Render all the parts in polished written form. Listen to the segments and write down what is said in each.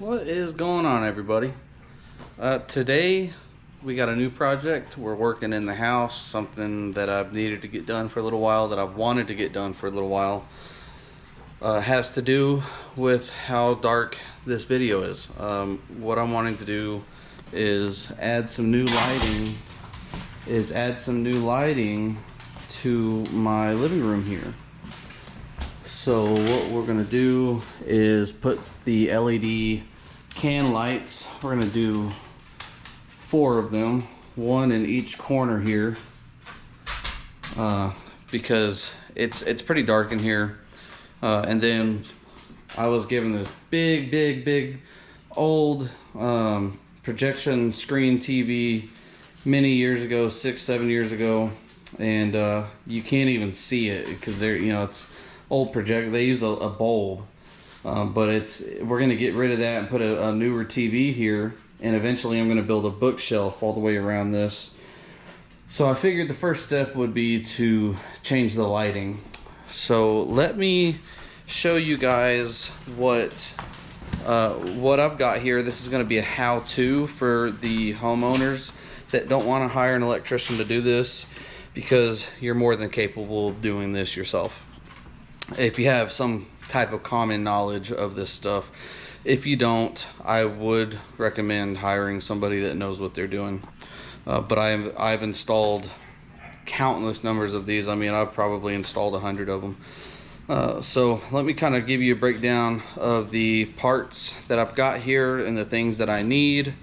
What is going on, everybody? Today we got a new project. We're working in the house, something that I've needed to get done for a little while, that I've wanted to get done for a little while. Has to do with how dark this video is. What I'm wanting to do is add some new lighting to my living room here. So what we're gonna do is put the LED can lights. We're gonna do 4 of them, one in each corner here, because it's pretty dark in here. And then I was given this big old projection screen TV many years ago, 6-7 years ago, and you can't even see it because it's old projector. They use a bulb, but we're gonna get rid of that and put a newer TV here, and eventually I'm gonna build a bookshelf all the way around this. So I figured the first step would be to change the lighting. So let me show you guys what I've got here. This is gonna be a how-to for the homeowners that don't want to hire an electrician to do this, because you're more than capable of doing this yourself if you have some type of common knowledge of this stuff. If you don't, I would recommend hiring somebody that knows what they're doing. But I've installed countless numbers of these. I mean, I've probably installed 100 of them. So let me kind of give you a breakdown of the parts that I've got here and the things that I need,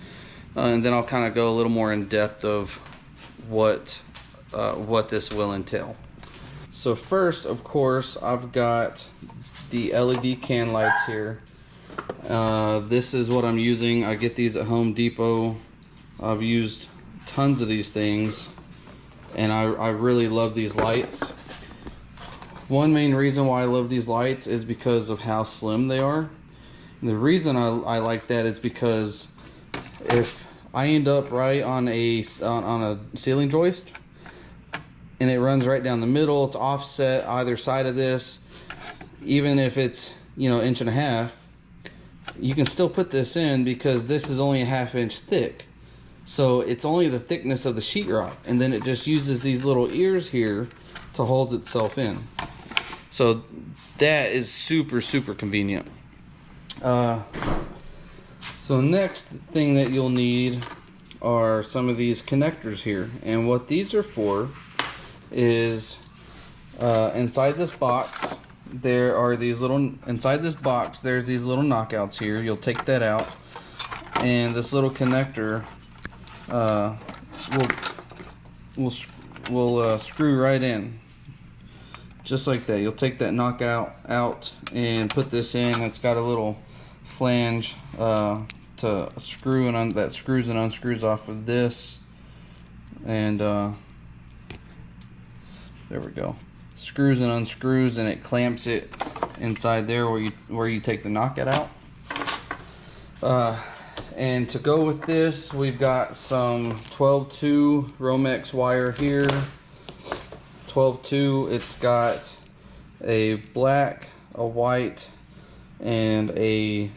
and then I'll kind of go a little more in depth of what this will entail. So first, of course, I've got the LED can lights here. This is what I'm using. I get these at Home Depot. I've used tons of these things, and I really love these lights. One main reason why I love these lights is because of how slim they are. And the reason I like that is because if I end up right on a ceiling joist, and it runs right down the middle, it's offset either side of this, even if it's 1.5 inches, you can still put this in because this is only a 1/2 inch thick. So it's only the thickness of the sheetrock, and then it just uses these little ears here to hold itself in. So that is super convenient. So next thing that you'll need are some of these connectors here, and what these are for is inside this box there's these little knockouts here. You'll take that out, and this little connector will screw right in, just like that. You'll take that knockout out and put this in. It's got a little flange to screw, and that screws and unscrews off of this, and there we go. Screws and unscrews, and it clamps it inside there where you take the knockout out. And to go with this, we've got some 12-2 Romex wire here. 12-2. It's got a black, a white, and a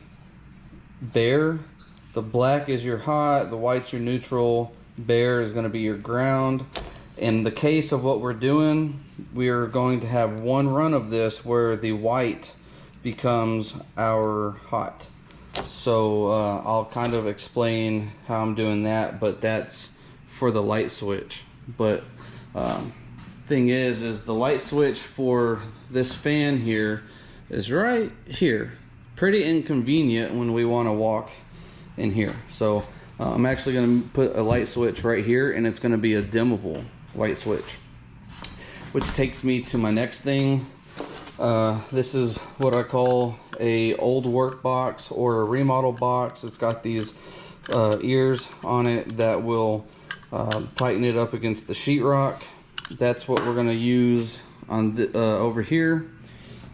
bare. The black is your hot, the white's your neutral, bare is going to be your ground. In the case of what we're doing, we are going to have one run of this where the white becomes our hot. So I'll kind of explain how I'm doing that, but that's for the light switch. But thing is the light switch for this fan here is right here. Pretty inconvenient when we want to walk in here. So I'm actually going to put a light switch right here, and it's going to be a dimmable light switch, which takes me to my next thing. This is what I call a old work box or a remodel box. It's got these ears on it that will tighten it up against the sheetrock. That's what we're going to use on over here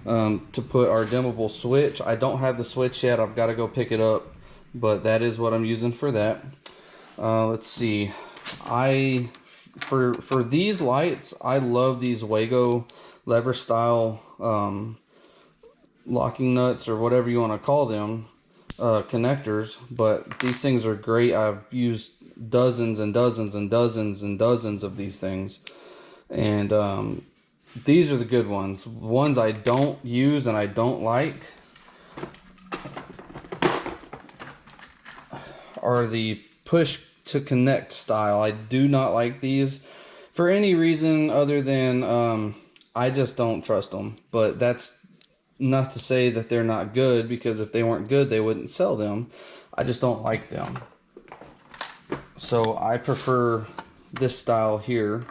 to put our dimmable switch. I don't have the switch yet. I've got to go pick it up, but that is what I'm using for that. Let's see. For these lights, I love these Wago lever style locking nuts, or whatever you want to call them. connectors, but these things are great. I've used dozens and dozens and dozens and dozens of these things, and these are the good ones. Ones I don't use and I don't like are the push to connect style. I do not like these for any reason other than I just don't trust them. But that's not to say that they're not good, because if they weren't good, they wouldn't sell them. I just don't like them. So I prefer this style here.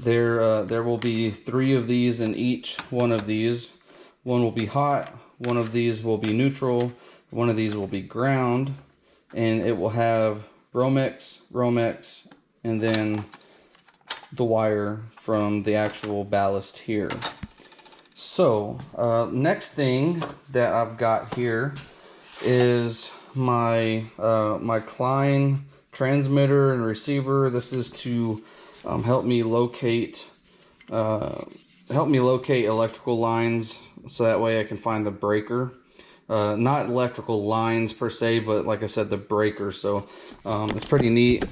There will be 3 of these in each one of these. One will be hot, one of these will be neutral, one of these will be ground, and it will have Romex, and then the wire from the actual ballast here. So next thing that I've got here is my my Klein transmitter and receiver. This is to help me locate electrical lines, so that way I can find the breaker. Not electrical lines per se, but like I said, the breaker. So it's pretty neat.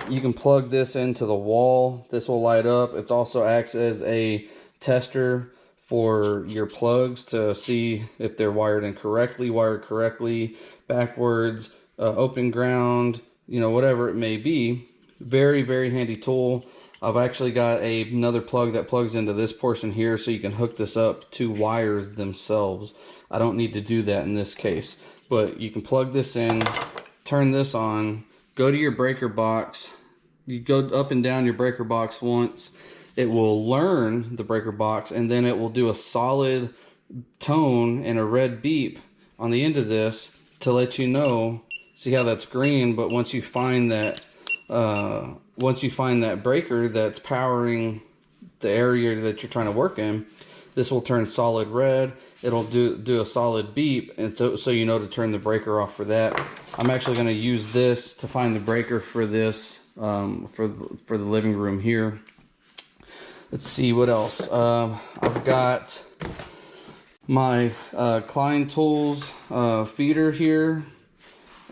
You can plug this into the wall. This will light up. It also acts as a tester for your plugs to see if they're wired correctly, backwards, open ground, you know, whatever it may be. Very, very handy tool. I've actually got another plug that plugs into this portion here, so you can hook this up to wires themselves. I don't need to do that in this case, but you can plug this in, turn this on, go to your breaker box. You go up and down your breaker box once. It will learn the breaker box, and then it will do a solid tone and a red beep on the end of this to let you know. See how that's green, but once you find that breaker that's powering the area that you're trying to work in, this will turn solid red. It'll do a solid beep, and so you know to turn the breaker off for that. I'm actually going to use this to find the breaker for this for the living room here. Let's see what else. I've got my Klein Tools feeder here.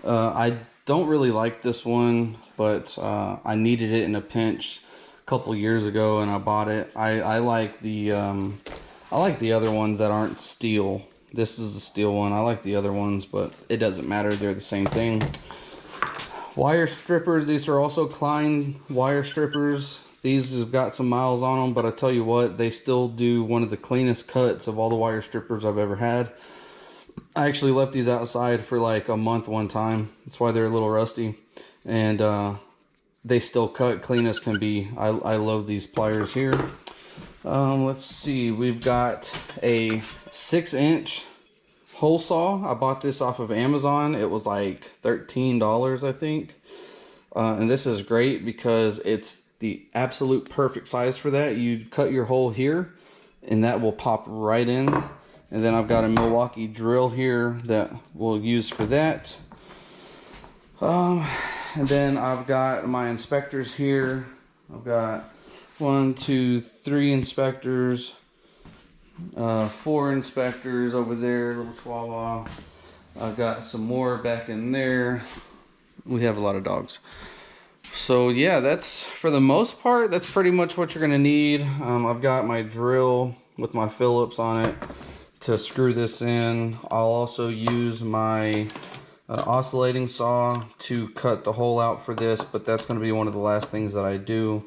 I don't really like this one, but I needed it in a pinch a couple years ago, and I bought it. I like the other ones that aren't steel. This is a steel one. I like the other ones, but it doesn't matter. They're the same thing. Wire strippers. These are also Klein wire strippers. These have got some miles on them, but I tell you what, they still do one of the cleanest cuts of all the wire strippers I've ever had. I actually left these outside for like a month one time. That's why they're a little rusty. And they still cut clean as can be. I love these pliers here. Let's see, we've got a 6-inch hole saw. I bought this off of Amazon. It was like $13, I think. And this is great because it's the absolute perfect size for that. You cut your hole here and that will pop right in. And then I've got a Milwaukee drill here that we'll use for that. And then I've got my inspectors here. I've got 1, 2, 3 inspectors, 4 inspectors over there, little chihuahua. I've got some more back in there. We have a lot of dogs. So yeah, that's, for the most part, that's pretty much what you're gonna need. I've got my drill with my Phillips on it to screw this in. I'll also use my oscillating saw to cut the hole out for this, but that's gonna be one of the last things that I do.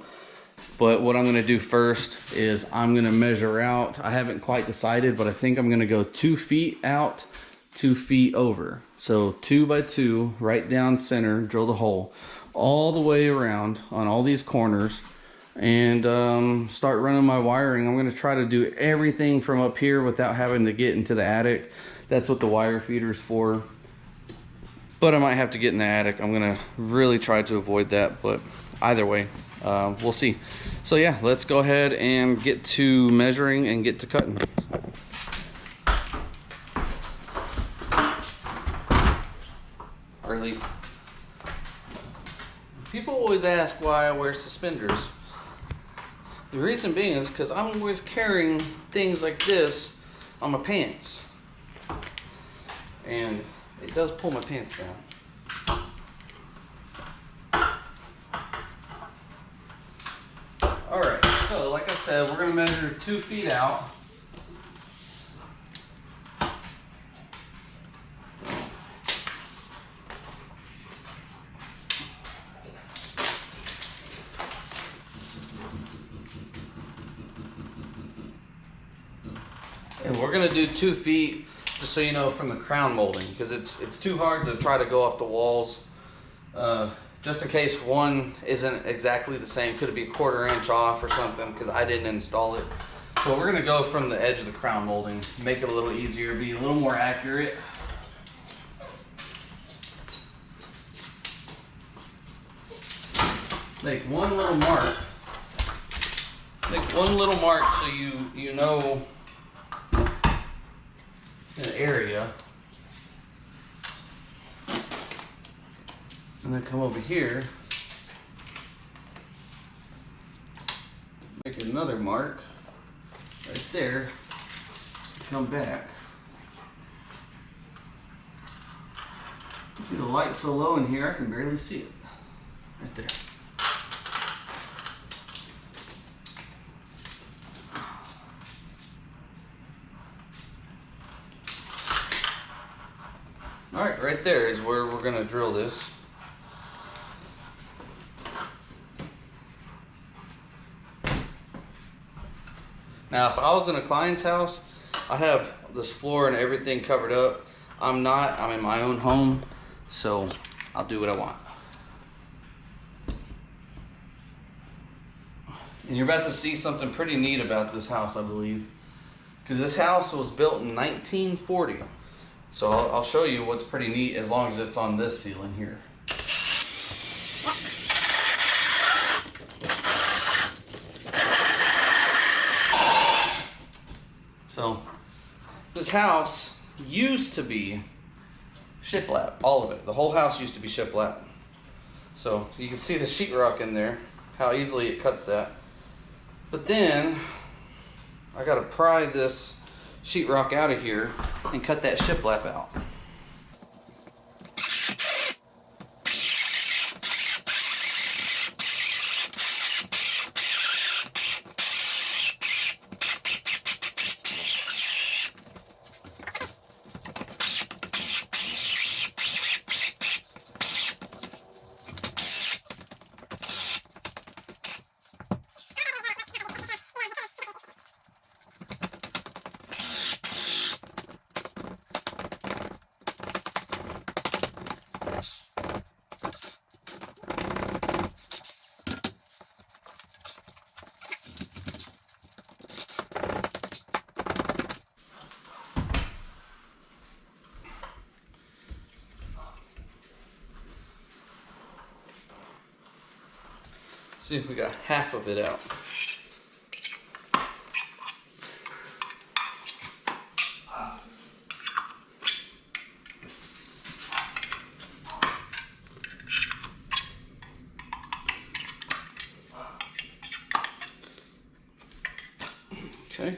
But what I'm gonna do first is I'm gonna measure out. I haven't quite decided, but I think I'm gonna go 2 feet out, 2 feet over. So 2 by 2, right down center, drill the hole all the way around on all these corners, and start running my wiring. I'm gonna try to do everything from up here without having to get into the attic. That's what the wire feeder's for. But I might have to get in the attic. I'm gonna really try to avoid that, but either way, we'll see. So yeah, let's go ahead and get to measuring and get to cutting. Early. People always ask why I wear suspenders. The reason being is because I'm always carrying things like this on my pants. and it does pull my pants down. Alright, so like I said, we're going to measure 2 feet out. And we're going to do 2 feet, just so you know, from the crown molding, because it's too hard to try to go off the walls. Just in case one isn't exactly the same, could it be a 1/4 inch off or something, because I didn't install it. So we're going to go from the edge of the crown molding, make it a little easier, be a little more accurate. Make one little mark. Make one little mark so you know an area. And then come over here, make another mark right there, come back. See the light so low in here, I can barely see it. Right there. All right, right there is where we're gonna drill this. Now, if I was in a client's house, I'd have this floor and everything covered up. I'm not, I'm in my own home, so I'll do what I want. And you're about to see something pretty neat about this house, I believe. Because this house was built in 1940. So I'll show you what's pretty neat as long as it's on this ceiling here. So this house used to be shiplap, all of it. The whole house used to be shiplap. So you can see the sheetrock in there, how easily it cuts that. But then I gotta pry this sheetrock out of here and cut that shiplap out. See if we got half of it out. Okay.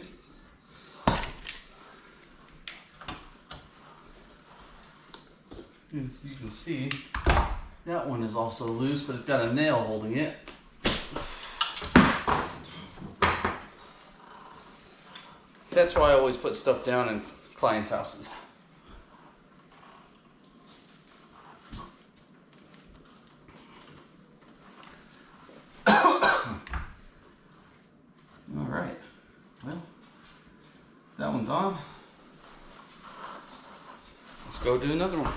You can see that one is also loose, but it's got a nail holding it. That's why I always put stuff down in clients' houses. All right, well, that one's on. Let's go do another one.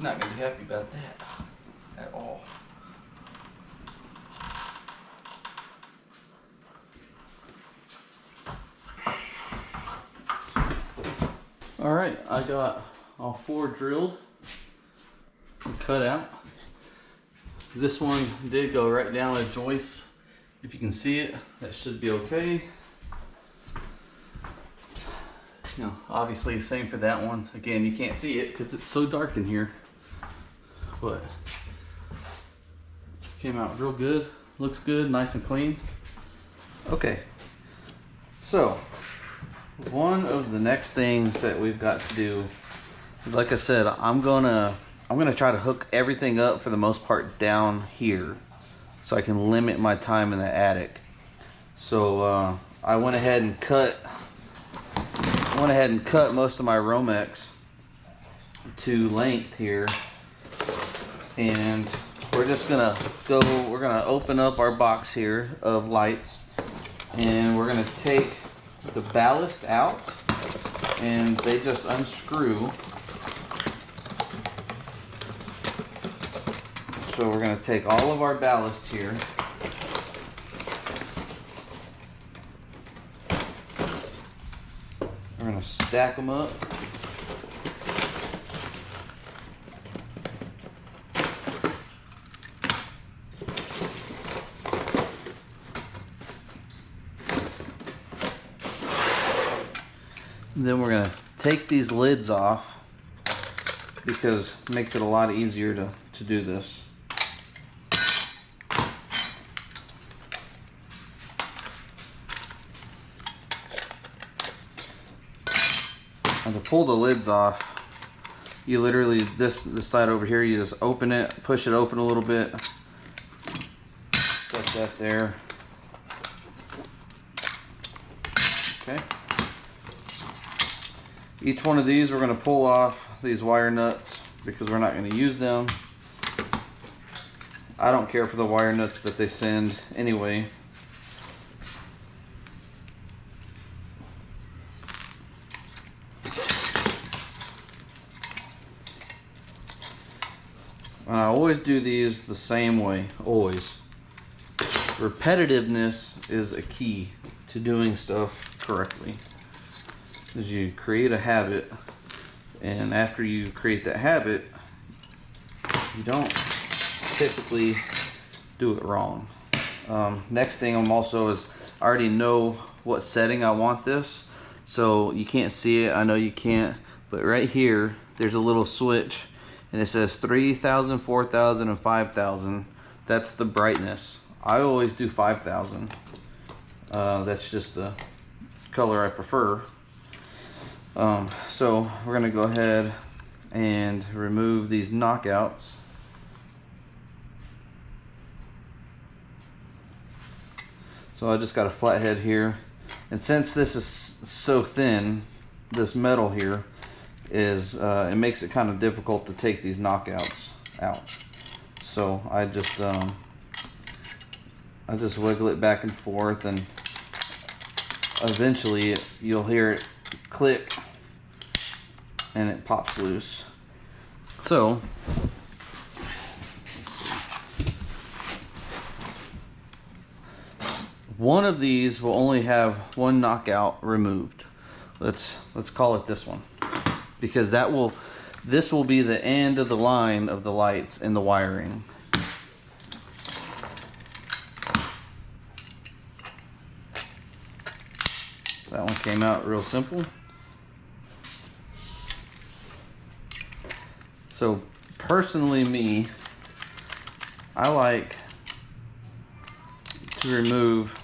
not gonna be happy about that at all. All right, I got all 4 drilled and cut out. This one did go right down a joist. If you can see it, that should be okay. You know, obviously same for that one. Again, you can't see it because it's so dark in here, but came out real good. Looks good, nice and clean. Okay, so one of the next things that we've got to do is, like I said, I'm gonna try to hook everything up for the most part down here so I can limit my time in the attic. So I went ahead and cut most of my Romex to length here, and we're gonna open up our box here of lights, and we're gonna take the ballast out, and they just unscrew. So we're going to take all of our ballast here. We're going to stack them up. And then we're going to take these lids off because it makes it a lot easier to do this. And to pull the lids off, you literally, this side over here, you just open it, push it open a little bit, set that there. Okay. Each one of these we're going to pull off these wire nuts because we're not going to use them. I don't care for the wire nuts that they send anyway. And I always do these the same way, always. Repetitiveness is a key to doing stuff correctly. As you create a habit, and after you create that habit, you don't typically do it wrong. Next thing I already know what setting I want this, so you can't see it. I know you can't, but right here there's a little switch, and it says 3,000, 4,000, and 5,000. That's the brightness. I always do 5,000. That's just the color I prefer. So we're gonna go ahead and remove these knockouts. So I just got a flathead here, and since this is so thin, this metal here is it makes it kind of difficult to take these knockouts out. So I just wiggle it back and forth, and eventually you'll hear it click and it pops loose. So let's see. One of these will only have one knockout removed. Let's call it this one, because this will be the end of the line of the lights and the wiring. That one came out real simple. So personally, me, I like to remove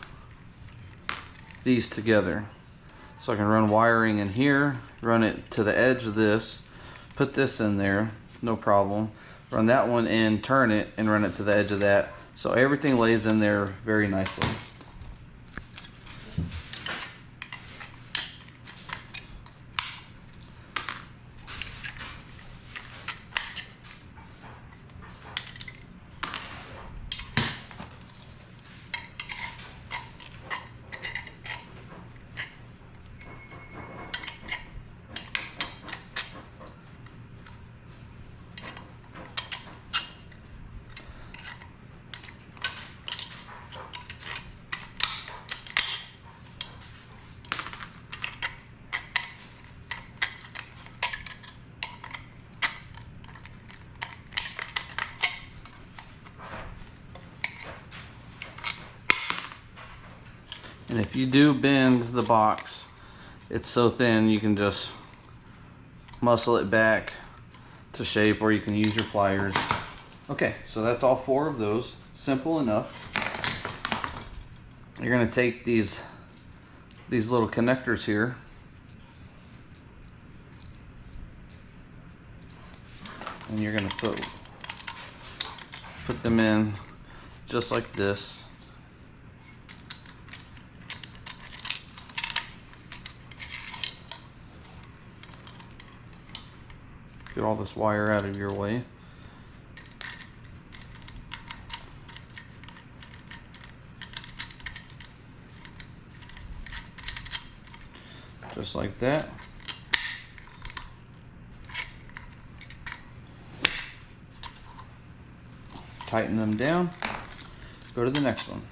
these together. So I can run wiring in here, run it to the edge of this, put this in there, no problem. Run that one in, turn it, and run it to the edge of that. So everything lays in there very nicely. And if you do bend the box, it's so thin you can just muscle it back to shape, or you can use your pliers. Okay, so that's all 4 of those. Simple enough. You're gonna take these little connectors here, and you're gonna put them in just like this. Get all this wire out of your way. Just like that. Tighten them down. Go to the next one.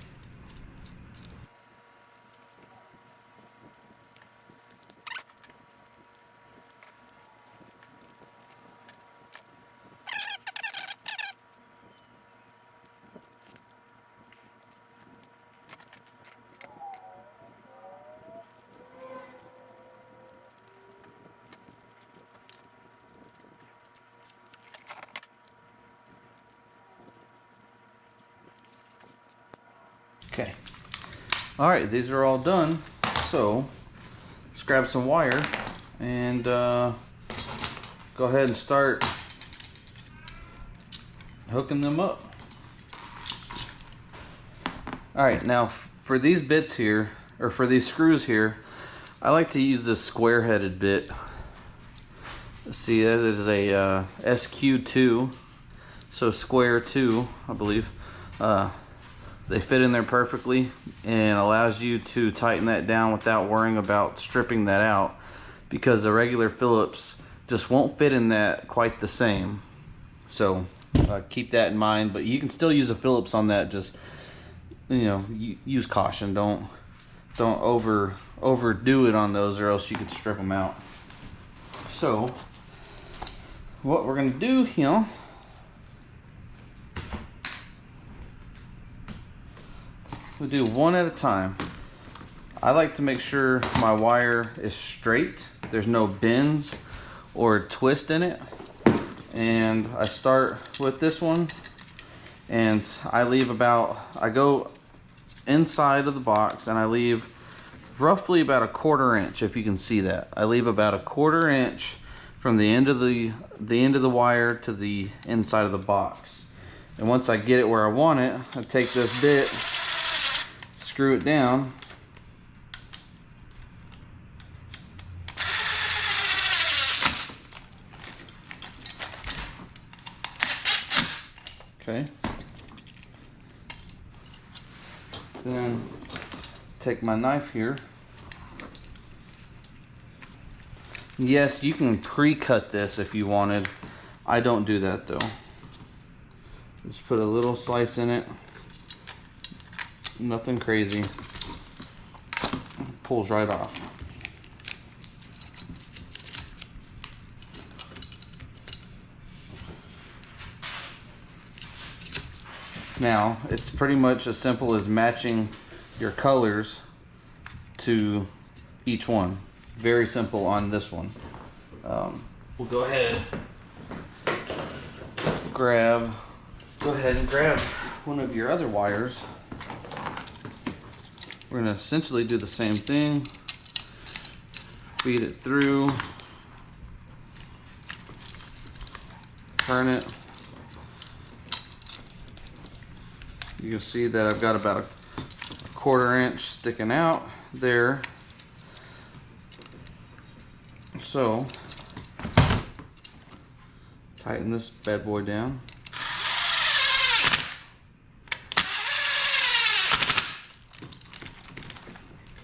Okay. All right, these are all done. So let's grab some wire and go ahead and start hooking them up. All right, now for these bits here, or for these screws here, I like to use this square-headed bit. Let's see, that is a SQ2, so square 2, I believe. They fit in there perfectly and allows you to tighten that down without worrying about stripping that out, because the regular Phillips just won't fit in that quite the same. So keep that in mind, but you can still use a Phillips on that. Just, you know, use caution. Don't overdo it on those, or else you could strip them out. So what we're gonna do here, we'll do one at a time. I like to make sure my wire is straight, there's no bends or twist in it. And I start with this one, and I go inside of the box, and I leave roughly about a 1/4 inch, if you can see that. I leave about a 1/4 inch from the end of the wire to the inside of the box. And once I get it where I want it, I take this bit, screw it down, okay, then take my knife here. Yes, you can pre-cut this if you wanted. I don't do that though. Just put a little slice in it. Nothing crazy. Pulls right off. Now, it's pretty much as simple as matching your colors to each one. Very simple on this one. We'll go ahead and grab one of your other wires. We're going to essentially do the same thing. Feed it through. Turn it. You can see that I've got about a 1/4 inch sticking out there. So, tighten this bad boy down.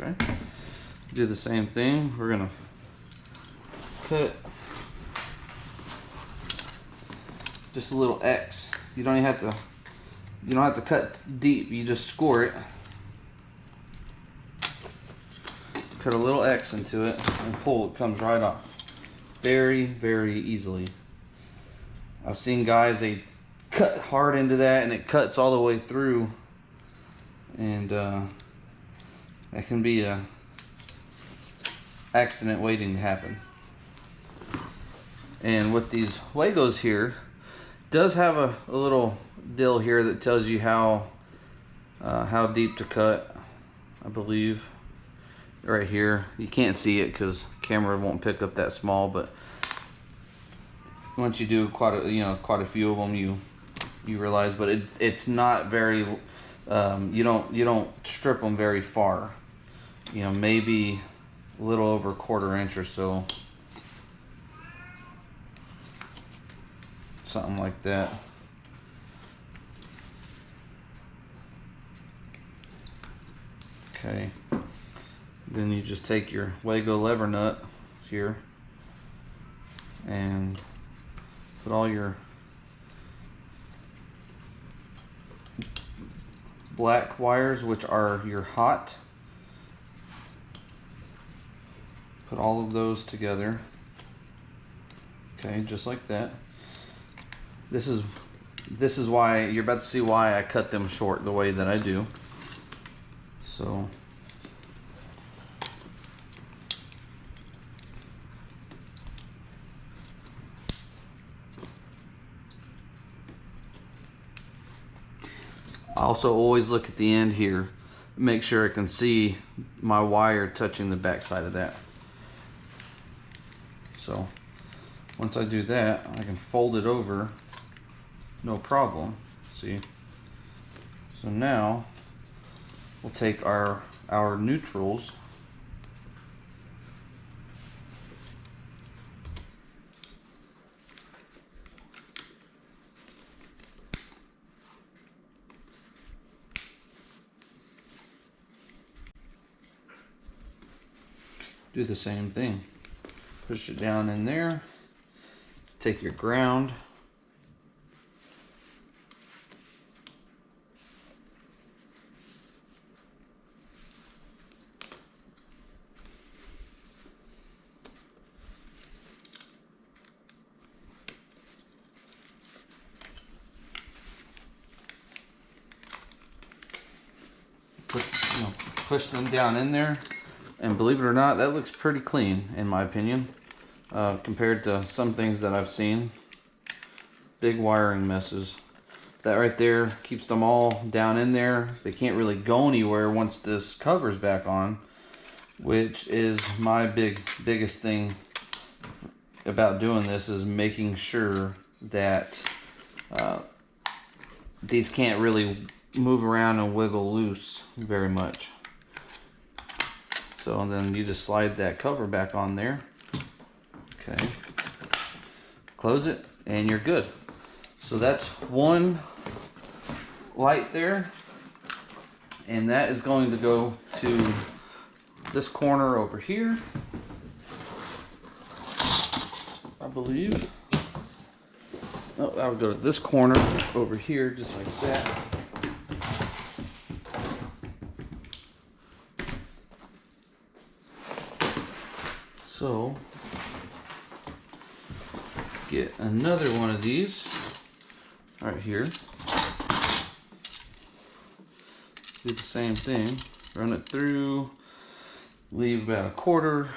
Okay. Do the same thing. We're gonna cut just a little X. You don't have to cut deep. You just score it. Cut a little X into it and pull. It comes right off. Very, very easily. I've seen guys, they cut hard into that and it cuts all the way through. And That can be a accident waiting to happen. And with these Wagos here, does have a little dill here that tells you how deep to cut. I believe right here. You can't see it because camera won't pick up that small, but once you do quite a few of them, you realize. But it's not very. You don't strip them very far. You know, maybe a little over a 1/4 inch or so, something like that. Okay. Then you just take your Wago lever nut here and put all your black wires, which are your hot. Put all of those together. Okay, just like that. This is why you're about to see why I cut them short the way that I do. So I also always look at the end here, make sure I can see my wire touching the back side of that. So once I do that, I can fold it over, no problem. See? So now we'll take our neutrals, do the same thing. Push it down in there. Take your ground. Push them down in there. And believe it or not, that looks pretty clean in my opinion, compared to some things that I've seen. Big wiring messes. That right there keeps them all down in there. They can't really go anywhere once this cover's back on, which is my biggest thing about doing this, is making sure that these can't really move around and wiggle loose very much. So then you just slide that cover back on there. Okay. Close it and you're good. So that's one light there. And that is going to go to this corner over here, I believe. Oh, that would go to this corner over here, just like that. So, get another one of these right here. Do the same thing. Run it through. Leave about 1/4.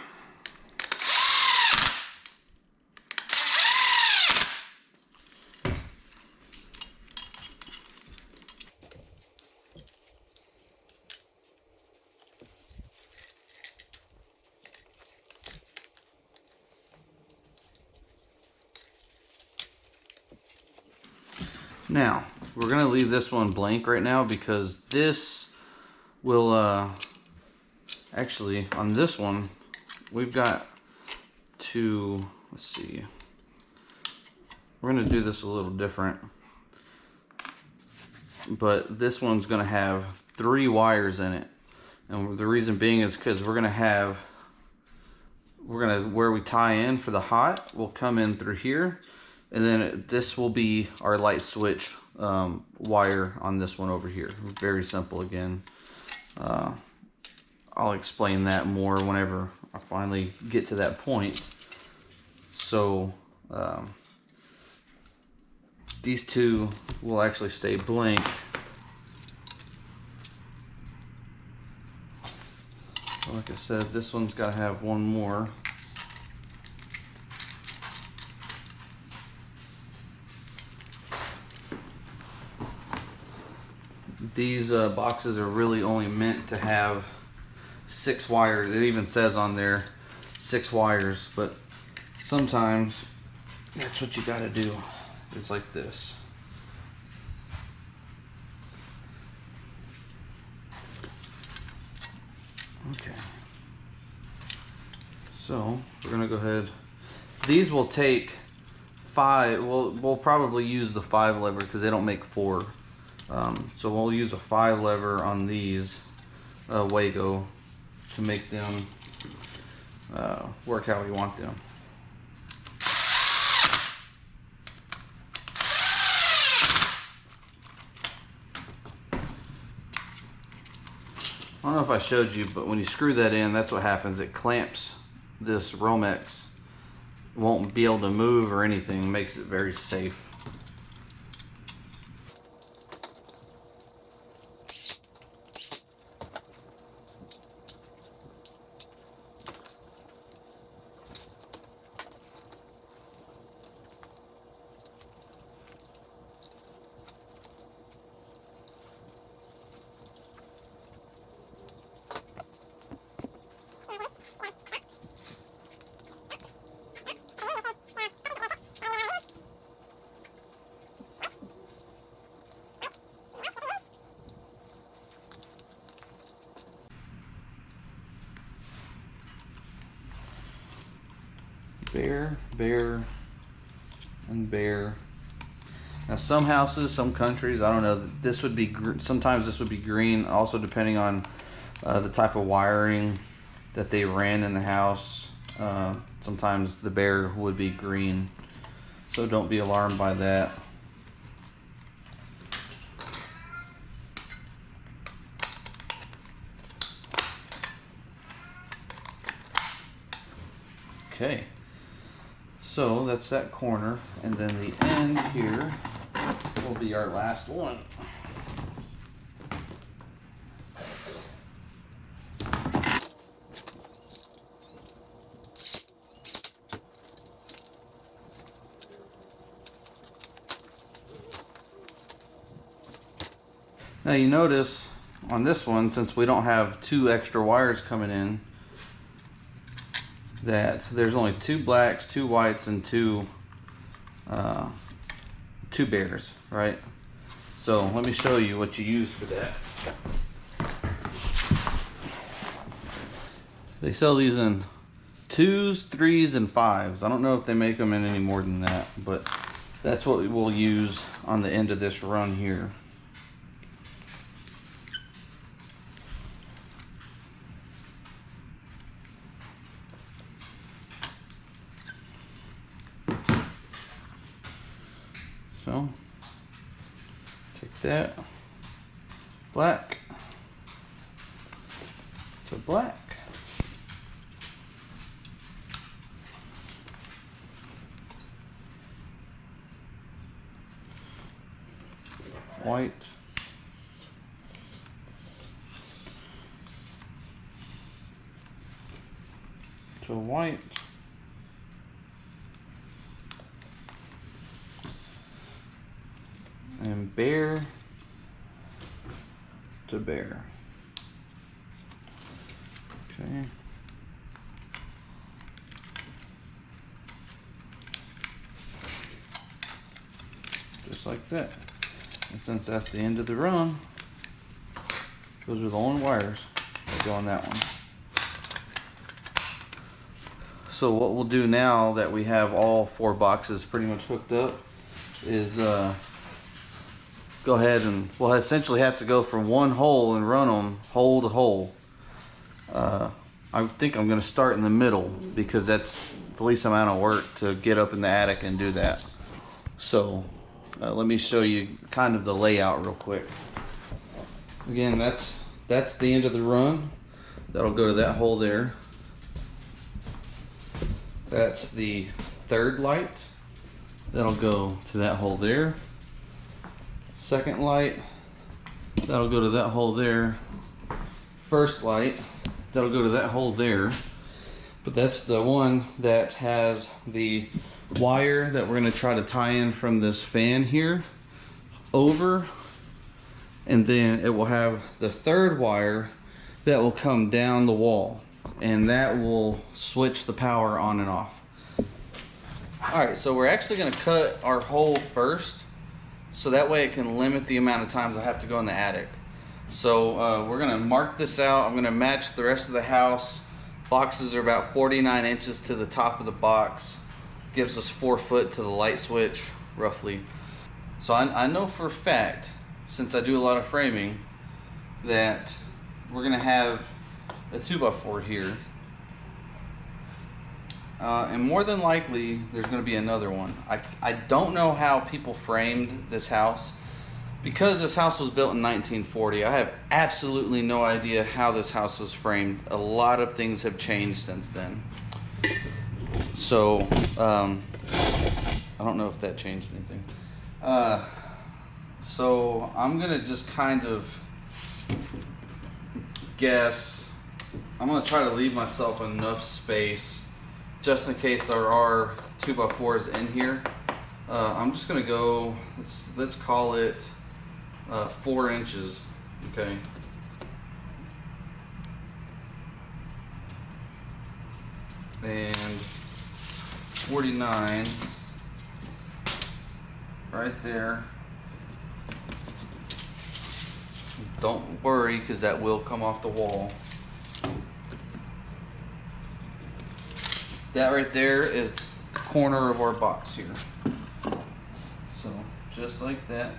Now, we're going to leave this one blank right now because this will, actually, on this one, we've got to, let's see, we're going to do this a little different. But this one's going to have 3 wires in it. And the reason being is because we're going to where we tie in for the hot will come in through here. And then this will be our light switch wire on this one over here. Very simple again. I'll explain that more whenever I finally get to that point. So these two will actually stay blank. Like I said, this one's got to have one more. These boxes are really only meant to have 6 wires. It even says on there 6 wires, but sometimes that's what you got to do. It's like this. Okay. So we're gonna go ahead. These will take 5. We'll probably use the 5 lever because they don't make 4. So we'll use a 5 lever on these Wago to make them work how we want them. I don't know if I showed you, but when you screw that in, that's what happens. It clamps this Romex. It won't be able to move or anything. It makes it very safe. Bare, bare, and bare. Now some houses, some countries, I don't know, this would be, sometimes this would be green, also depending on the type of wiring that they ran in the house. Sometimes the bare would be green, so don't be alarmed by that. Okay. So that's that corner, and then the end here will be our last one. Now you notice on this one, since we don't have 2 extra wires coming in, that there's only 2 blacks, 2 whites, and 2 bares, right? So let me show you what you use for that. They sell these in 2s, 3s, and 5s. I don't know if they make them in any more than that, but that's what we'll use on the end of this run here. So, take that black to black. White to white. And bare to bare. Okay. Just like that. And since that's the end of the run, those are the only wires that go on that one. So what we'll do now that we have all 4 boxes pretty much hooked up is go ahead and we'll essentially have to go from one hole and run them hole to hole. I think I'm going to start in the middle because that's the least amount of work to get up in the attic and do that. So let me show you kind of the layout real quick. Again, that's the end of the run. That'll go to that hole there. That's the 3rd light. That'll go to that hole there. 2nd light, that'll go to that hole there. 1st light, that'll go to that hole there. But that's the one that has the wire that we're gonna try to tie in from this fan here over, and then it will have the third wire that will come down the wall, and that will switch the power on and off. All right, so we're actually gonna cut our hole first, so that way it can limit the amount of times I have to go in the attic. So we're gonna mark this out. I'm gonna match the rest of the house. Boxes are about 49 inches to the top of the box. Gives us 4 foot to the light switch, roughly. So I know for a fact, since I do a lot of framing, that we're gonna have a 2x4 here. And more than likely, there's gonna be another one. I don't know how people framed this house. Because this house was built in 1940, I have absolutely no idea how this house was framed. A lot of things have changed since then. So, I don't know if that changed anything. So I'm gonna just kind of guess. I'm gonna try to leave myself enough space just in case there are 2x4s in here. I'm just gonna go, let's call it 4 inches, okay? And 49 right there. Don't worry, because that will come off the wall. That right there is the corner of our box here. So just like that.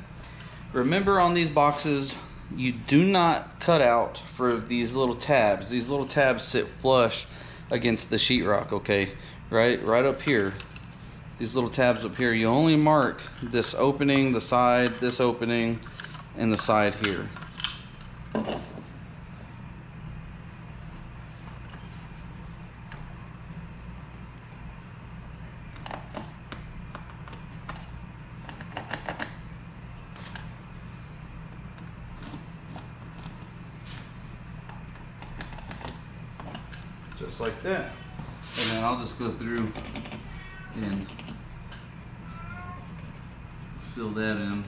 Remember, on these boxes, you do not cut out for these little tabs. These little tabs sit flush against the sheetrock, okay? Right up here. These little tabs up here, you only mark this opening, the side, this opening, and the side here. Just like that. And then I'll just go through and fill that in.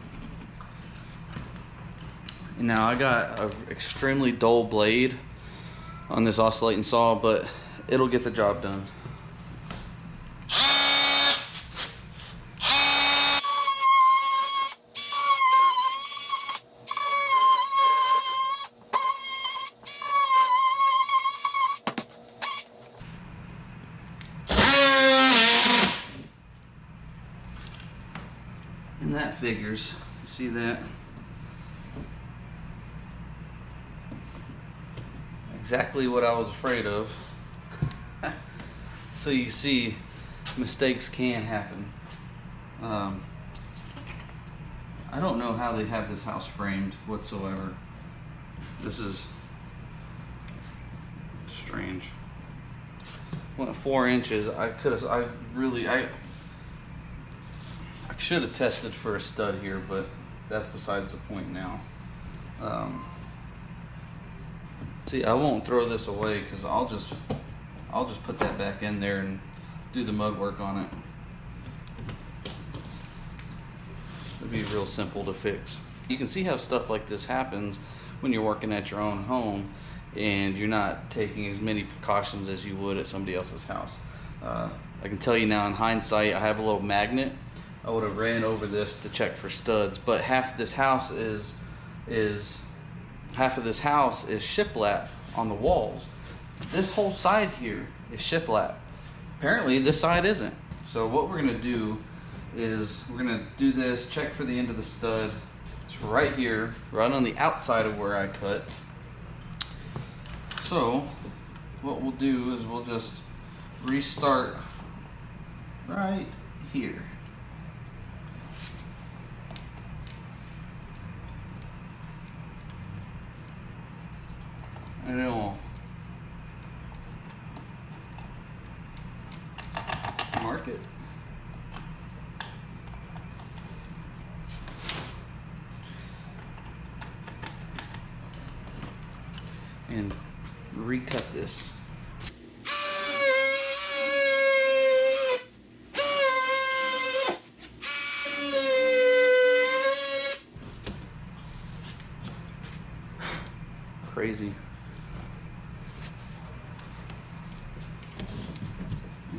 And now I got an extremely dull blade on this oscillating saw, but it'll get the job done. And that figures. See that? Exactly what I was afraid of. So you see, mistakes can happen. I don't know how they have this house framed whatsoever. This is strange. Went 4 inches. I should have tested for a stud here, but that's besides the point now. See, I won't throw this away because I'll just put that back in there and do the mud work on it. It'd be real simple to fix. You can see how stuff like this happens when you're working at your own home and you're not taking as many precautions as you would at somebody else's house. I can tell you now, in hindsight, I have a little magnet. I would have ran over this to check for studs, but half of this house is shiplap on the walls. This whole side here is shiplap. Apparently this side isn't. So what we're gonna do is we're gonna do this, check for the end of the stud. It's right here, right on the outside of where I cut. So what we'll do is we'll just restart right here. And then we'll mark it. And recut this. Crazy.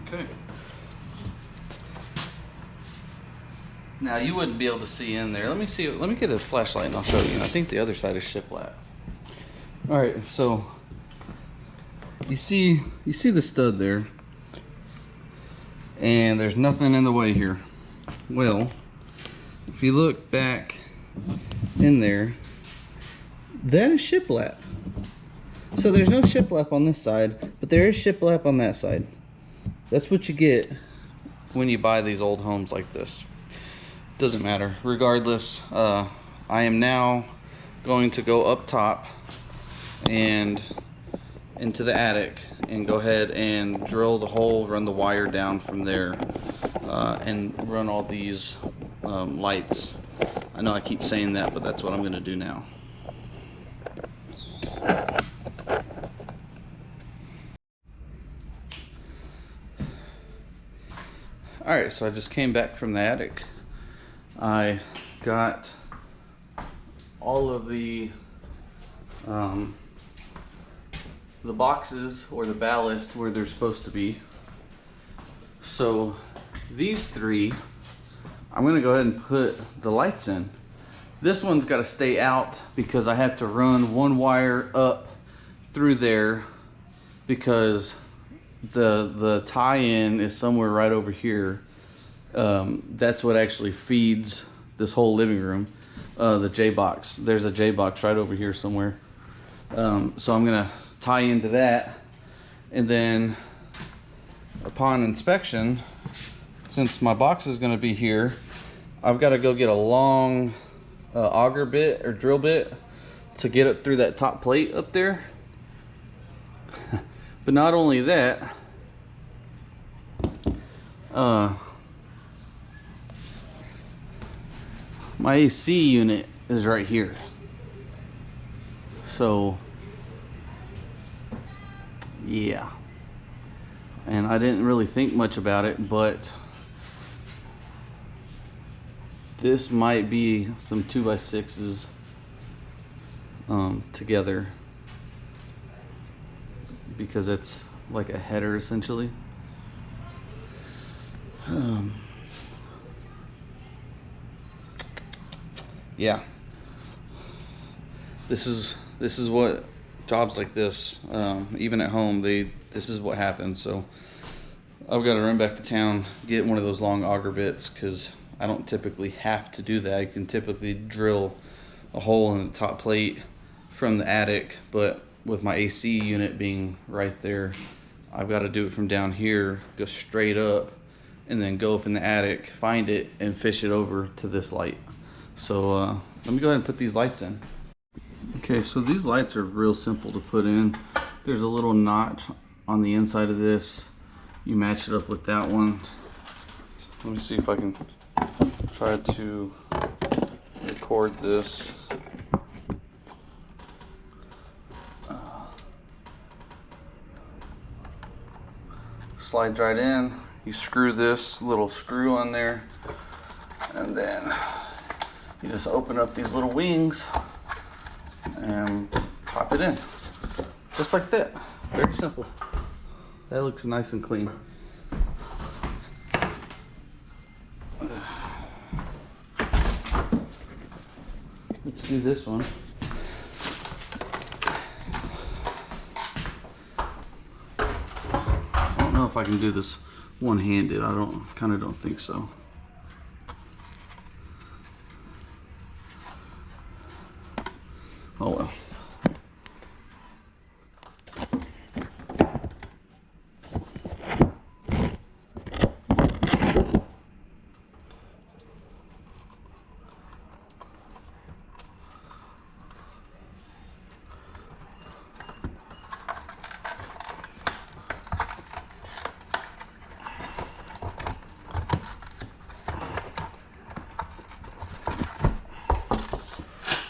Okay. Now you wouldn't be able to see in there. Let me see. Let me get a flashlight and I'll show you. I think the other side is shiplap. All right. So you see the stud there, and there's nothing in the way here. Well, if you look back in there, that is shiplap. So there's no shiplap on this side, but there is shiplap on that side. That's what you get when you buy these old homes like this. Doesn't matter. Regardless, I am now going to go up top and into the attic and go ahead and drill the hole, run the wire down from there, and run all these lights. I know I keep saying that, but that's what I'm going to do now. Alright, so I just came back from the attic. I got all of the boxes or the ballast where they're supposed to be. So these three, I'm going to go ahead and put the lights in. This one's got to stay out because I have to run one wire up through there because the tie-in is somewhere right over here. That's what actually feeds this whole living room. The J-box. There's a J-box right over here somewhere. So I'm gonna tie into that, and then upon inspection, since my box is gonna be here, I've got to go get a long auger bit or drill bit to get it through that top plate up there. But not only that, my AC unit is right here. So yeah, and I didn't really think much about it, but this might be some 2x6s together, because it's like a header essentially. Yeah, this is what jobs like this, even at home, this is what happens. So I've got to run back to town, get one of those long auger bits, because I don't typically have to do that. I can typically drill a hole in the top plate from the attic, but with my AC unit being right there, I've got to do it from down here, go straight up, and then go up in the attic, find it, and fish it over to this light. So let me go ahead and put these lights in. Okay, so these lights are real simple to put in. There's a little notch on the inside of this. You match it up with that one. Let me see if I can try to record this. Slides right in. You screw this little screw on there, and then you just open up these little wings and pop it in, just like that. Very simple. That looks nice and clean. Let's do this one. I don't know if I can do this one-handed. I kind of don't think so. Oh well.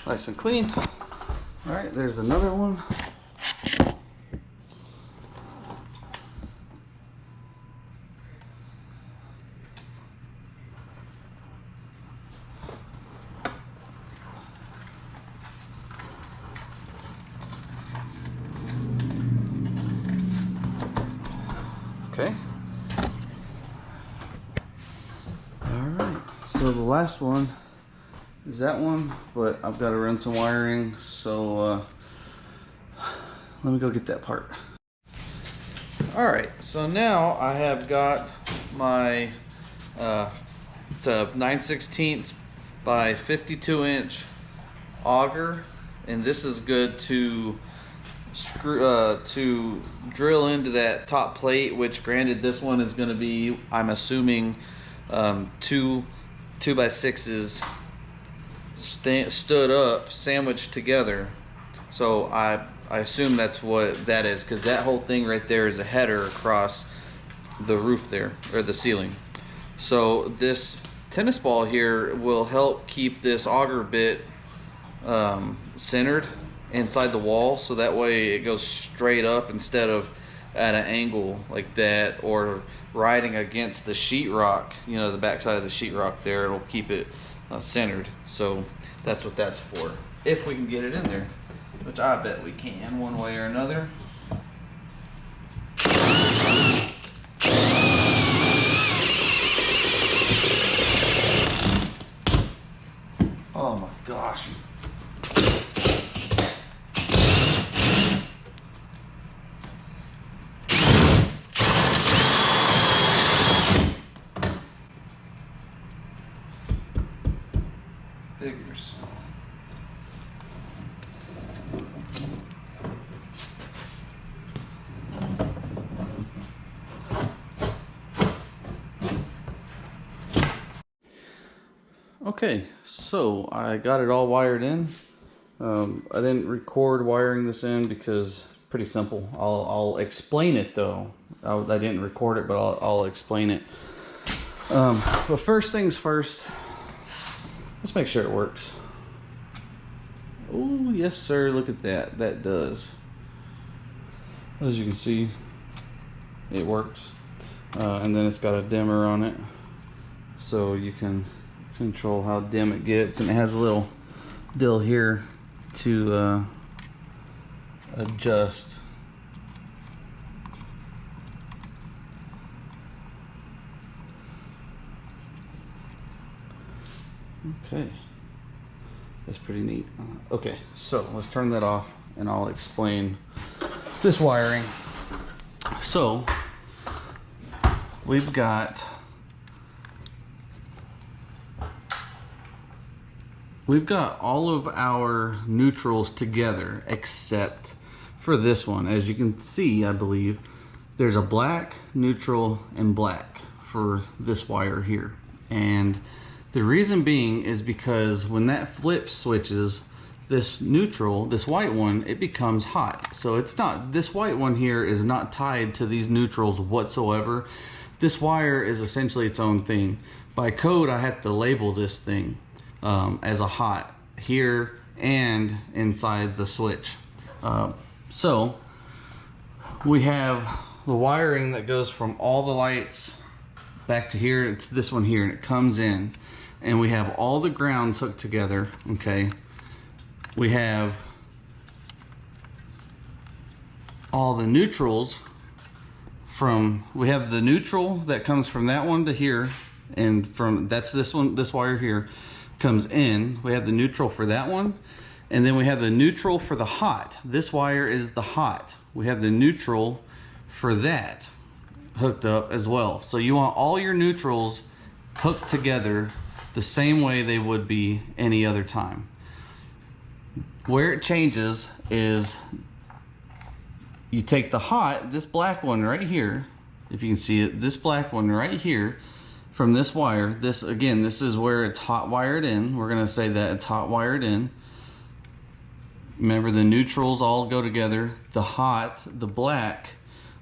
Nice and clean. All right, there's another one. So the last one is that one, but I've got to run some wiring, so let me go get that part. Alright, so now I have got my it's a 9/16 by 52 inch auger, and this is good to to drill into that top plate, which granted this one is going to be, I'm assuming, 2x6s stood up, sandwiched together. So I assume that's what that is, because that whole thing right there is a header across the roof there, or the ceiling. So this tennis ball here will help keep this auger bit centered inside the wall, so that way it goes straight up instead of at an angle like that, or riding against the sheetrock, you know, the backside of the sheetrock there. It'll keep it centered. So that's what that's for, if we can get it in there, which I bet we can one way or another. Oh my gosh. Figures. Okay, so I got it all wired in. I didn't record wiring this in because it's pretty simple. I'll explain it though. I didn't record it, but I'll explain it. But first things first, let's make sure it works. Oh, yes sir, look at that. That does. As you can see, it works. And then it's got a dimmer on it, so you can control how dim it gets, and it has a little dial here to adjust. Okay, that's pretty neat. Okay, so let's turn that off and I'll explain this wiring. So we've got all of our neutrals together except for this one. As you can see, I believe there's a black, neutral, and black for this wire here. And the reason being is because when that flip switches, this neutral, this white one, it becomes hot. So it's not, this white one here is not tied to these neutrals whatsoever. This wire is essentially its own thing. By code, I have to label this thing as a hot here and inside the switch. So we have the wiring that goes from all the lights back to here. It's this one here, and it comes in, and we have all the grounds hooked together. Okay, we have all the neutrals we have the neutral that comes from that one to here, and from that's this one, this wire here comes in. We have the neutral for that one, and then we have the neutral for the hot. This wire is the hot. We have the neutral for that hooked up as well. So you want all your neutrals hooked together the same way they would be any other time. Where it changes is you take the hot, this black one right here, if you can see it, this black one right here, from this wire, this again, this is where it's hot wired in. We're gonna say that it's hot wired in. Remember, the neutrals all go together. The hot, the black,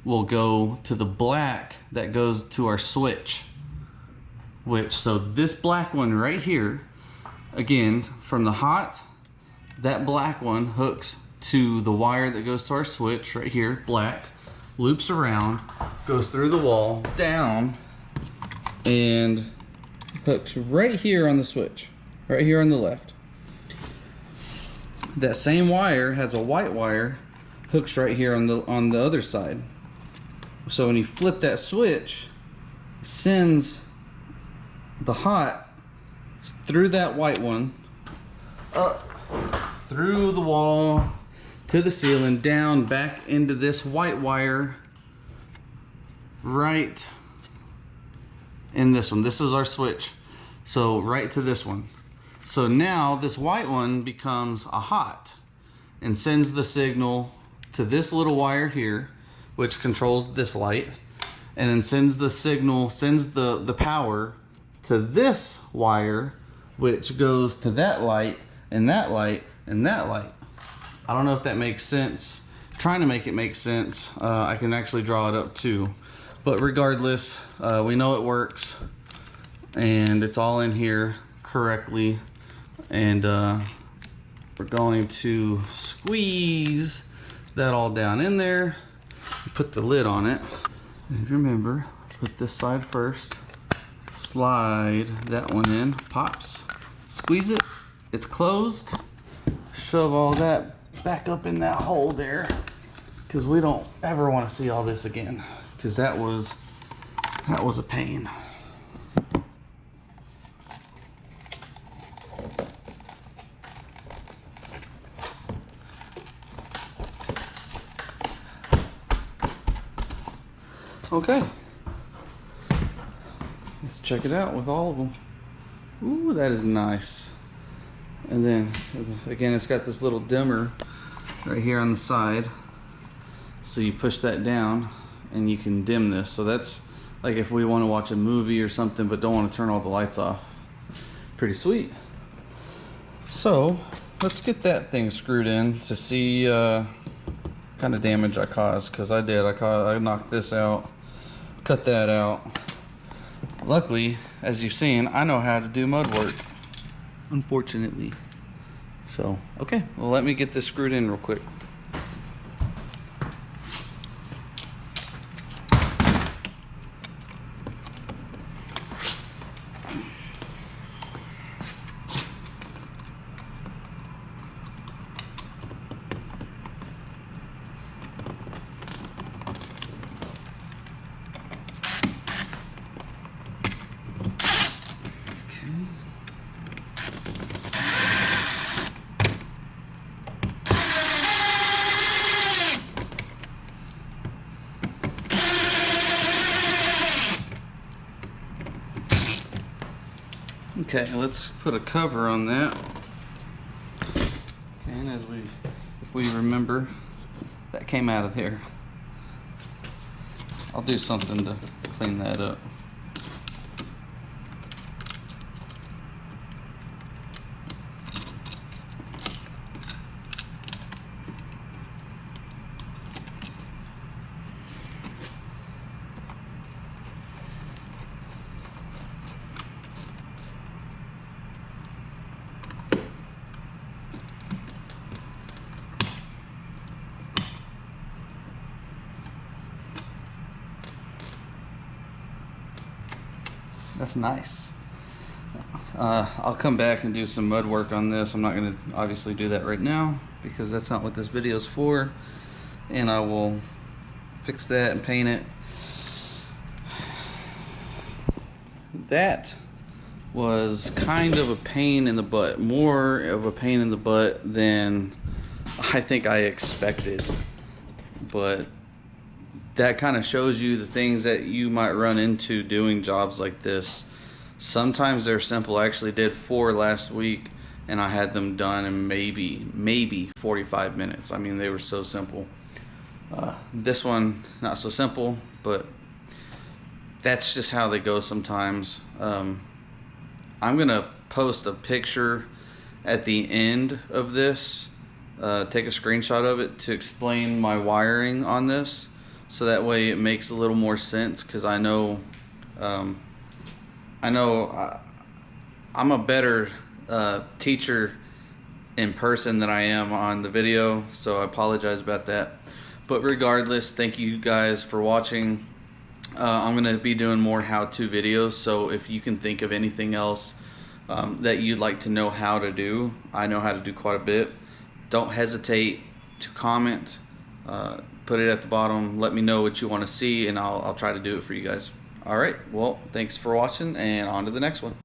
will go to the black that goes to our switch. So this black one right here, again, from the hot, that black one hooks to the wire that goes to our switch right here, black, loops around, goes through the wall, down, and hooks right here on the switch, right here on the left. That same wire has a white wire, hooks right here on the other side. So when you flip that switch, it sends the hot through that white one, up through the wall to the ceiling, down back into this white wire right in this one. This is our switch. So right to this one. So now this white one becomes a hot and sends the signal to this little wire here, which controls this light, and then sends the signal, sends the power to this wire, which goes to that light and that light and that light. I don't know if that makes sense. Trying to make it make sense. I can actually draw it up too. But regardless, we know it works and it's all in here correctly. And we're going to squeeze that all down in there, put the lid on it. And remember, put this side first, slide that one in, pops, squeeze it, it's closed. Shove all that back up in that hole there, because we don't ever want to see all this again, because that was a pain. Okay, let's check it out with all of them. Ooh, that is nice. And then again, it's got this little dimmer right here on the side, so you push that down and you can dim this. So that's like if we want to watch a movie or something but don't want to turn all the lights off. Pretty sweet. So let's get that thing screwed in to see kind of damage I caused, because I knocked this out, cut that out. Luckily, as you've seen, I know how to do mud work, unfortunately. So, okay, well, let me get this screwed in real quick. Okay, let's put a cover on that. Okay, and if we remember, that came out of there. I'll do something to clean that up. That's nice. I'll come back and do some mud work on this. I'm not going to obviously do that right now because that's not what this video is for. And I will fix that and paint it. That was kind of a pain in the butt. More of a pain in the butt than I think I expected. But that kind of shows you the things that you might run into doing jobs like this. Sometimes they're simple. I actually did 4 last week and I had them done in maybe 45 minutes. I mean, they were so simple. This one, not so simple, but that's just how they go sometimes. I'm gonna post a picture at the end of this, take a screenshot of it to explain my wiring on this. So that way it makes a little more sense, because I know I'm a better teacher in person than I am on the video, so I apologize about that. But regardless, thank you guys for watching. I'm gonna be doing more how-to videos, so if you can think of anything else that you'd like to know how to do, I know how to do quite a bit. Don't hesitate to comment. Put it at the bottom, let me know what you want to see, and I'll try to do it for you guys. Alright, well, thanks for watching, and on to the next one.